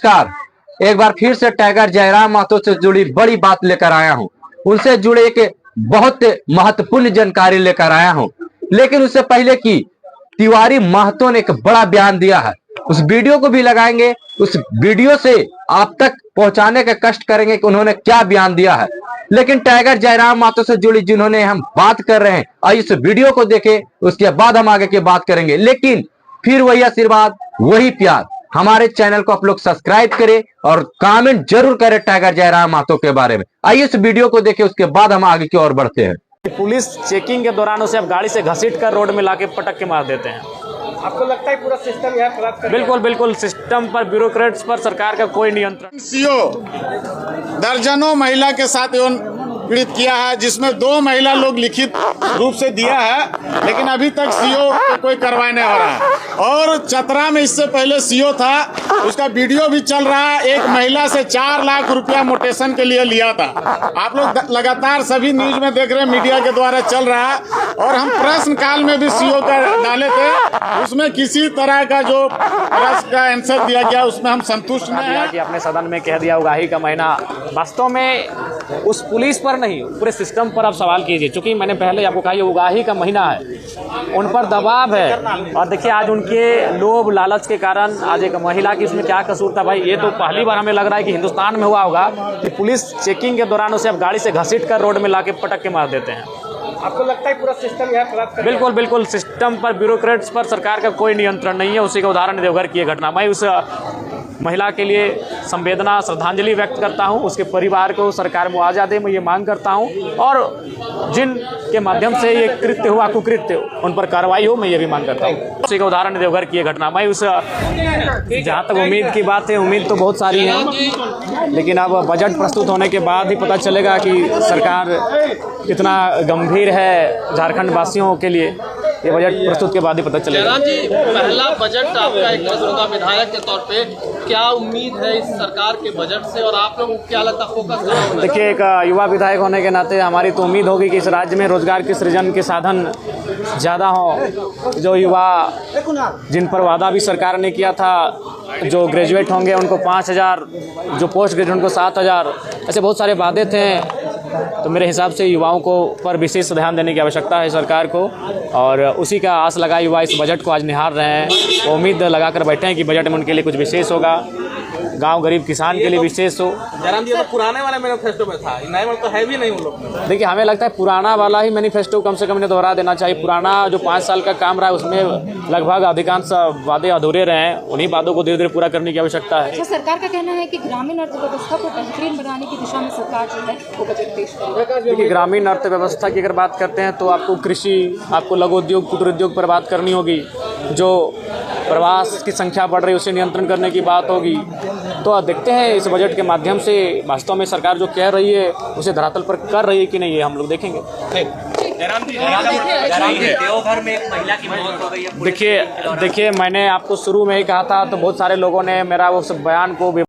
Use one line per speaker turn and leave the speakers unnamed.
नमस्कार। एक बार फिर से टाइगर जयराम महतो से जुड़ी बड़ी बात लेकर आया हूं। उनसे जुड़े एक बहुत महत्वपूर्ण जानकारी लेकर आया हूं। लेकिन उससे पहले कि तिवारी महतो ने एक बड़ा बयान दिया है, उस वीडियो को भी लगाएंगे। उस वीडियो से आप तक पहुंचाने का कष्ट करेंगे कि उन्होंने क्या बयान दिया है। लेकिन टाइगर जयराम महतो से जुड़ी जिन्होंने हम बात कर रहे हैं, आइए इस वीडियो को देखें, उसके बाद हम आगे की बात करेंगे। लेकिन फिर वही आशीर्वाद, वही प्यार, हमारे चैनल को आप लोग सब्सक्राइब करें और कमेंट जरूर करें टाइगर जयराम महतो के बारे में। आइए इस वीडियो को देखें, उसके बाद हम आगे की ओर बढ़ते हैं।
पुलिस चेकिंग के दौरान उसे अब गाड़ी से घसीट कर रोड में लाके पटक के मार देते हैं।
आपको लगता है पूरा सिस्टम यहाँ खराब कर
बिल्कुल बिल्कुल, सिस्टम पर, ब्यूरोक्रेट्स पर सरकार का कोई नियंत्रण।
सीओ दर्जनों महिला के साथ एवं पीड़ित किया है, जिसमें 2 महिला लोग लिखित रूप से दिया है, लेकिन अभी तक सीओ को कोई कार्रवाई नहीं हो रहा है। और चतरा में इससे पहले सीओ था, उसका वीडियो भी चल रहा है। एक महिला से 4 लाख रुपया मोटेशन के लिए लिया था। आप लोग लगातार सभी न्यूज में देख रहे हैं, मीडिया के द्वारा चल रहा है। और हम प्रश्न काल में भी सीओ का डाले थे, उसमें किसी तरह का जो प्रश्न का आंसर दिया गया उसमें हम संतुष्ट नहीं है।
कि अपने सदन में कह दिया उगाही का महीना, वास्तव में उस पुलिस पर नहीं, पूरे सिस्टम पर आप सवाल कीजिए। क्योंकि मैंने पहले आपको कहा ये उगाही का महीना है, उन पर दबाव है। और देखिए आज उनके लोभ लालच के कारण आज एक महिला की उसमें क्या कसूर था भाई। ये तो पहली बार हमें लग रहा है कि हिंदुस्तान में हुआ होगा कि पुलिस चेकिंग के दौरान उसे अब गाड़ी से घसीट कर रोड में लाके पटक के मार देते हैं।
आपको लगता है पूरा सिस्टम यहाँ खराब कर
बिल्कुल बिल्कुल, सिस्टम पर, ब्यूरोक्रेट्स पर सरकार का कोई नियंत्रण नहीं है। उसी का उदाहरण देवघर की ये घटना। मैं उस महिला के लिए संवेदना, श्रद्धांजलि व्यक्त करता हूं। उसके परिवार को सरकार मुआवजा दे, मैं ये मांग करता हूं। और जिन के माध्यम से ये कृत्य हुआ, कुकृत्य, उन पर कार्रवाई हो, मैं ये भी मांग करता हूं। उसी का उदाहरण देवघर की ये घटना। मैं उस जहाँ तक उम्मीद की बात है, उम्मीद तो बहुत सारी है, लेकिन अब बजट प्रस्तुत होने के बाद ही पता चलेगा कि सरकार कितना गंभीर है झारखंड वासियों के लिए। ये बजट प्रस्तुत के बाद ही पता चलेगा।
जयराम जी, पहला बजट आपका एक मौजूदा विधायक के तौर पे क्या उम्मीद है इस सरकार के बजट से, और आप लोग को क्या लगता है फोकस कहाँ होना?
देखिए, एक युवा विधायक होने के नाते हमारी तो उम्मीद होगी कि इस राज्य में रोजगार के सृजन के साधन ज़्यादा हों। जो युवा, जिन पर वादा भी सरकार ने किया था, जो ग्रेजुएट होंगे उनको 5,000, जो पोस्ट ग्रेजुएट उनको 7,000, ऐसे बहुत सारे वादे थे। तो मेरे हिसाब से युवाओं को पर विशेष ध्यान देने की आवश्यकता है सरकार को, और उसी का आस लगा युवा इस बजट को आज निहार रहे हैं। वो उम्मीद लगा कर बैठे हैं कि बजट में उनके लिए कुछ विशेष होगा, गांव गरीब किसान के लिए विशेष हो।
जयराम जी, तो पुराने वाले मैनिफेस्टो में था, नए वाला तो है भी नहीं उन लोग में।
देखिए, हमें लगता है पुराना वाला ही मैनिफेस्टो कम से कम इन्हें दोहरा देना चाहिए। पुराना जो 5 साल का काम रहा है उसमें लगभग अधिकांश वादे अधूरे रहे हैं। उन्हीं वादों को धीरे धीरे पूरा करने की आवश्यकता है।
सरकार का कहना है कि ग्रामीण अर्थव्यवस्था को बेहतरीन बनाने की दिशा में सरकार जो है वो बजट पेश करेगी।
देखिए, ग्रामीण अर्थव्यवस्था की अगर बात करते हैं तो आपको कृषि, आपको लघु उद्योग, कुटीर उद्योग पर बात करनी होगी। जो प्रवास की संख्या बढ़ रही है उसे नियंत्रण करने की बात होगी। तो देखते हैं इस बजट के माध्यम से वास्तव में सरकार जो कह रही है उसे धरातल पर कर रही है कि नहीं, ये हम लोग देखेंगे।
देवघर में एक महिला की मौत हो गई है।
देखिए, मैंने आपको शुरू में ही कहा था, तो बहुत सारे लोगों ने मेरा उस बयान को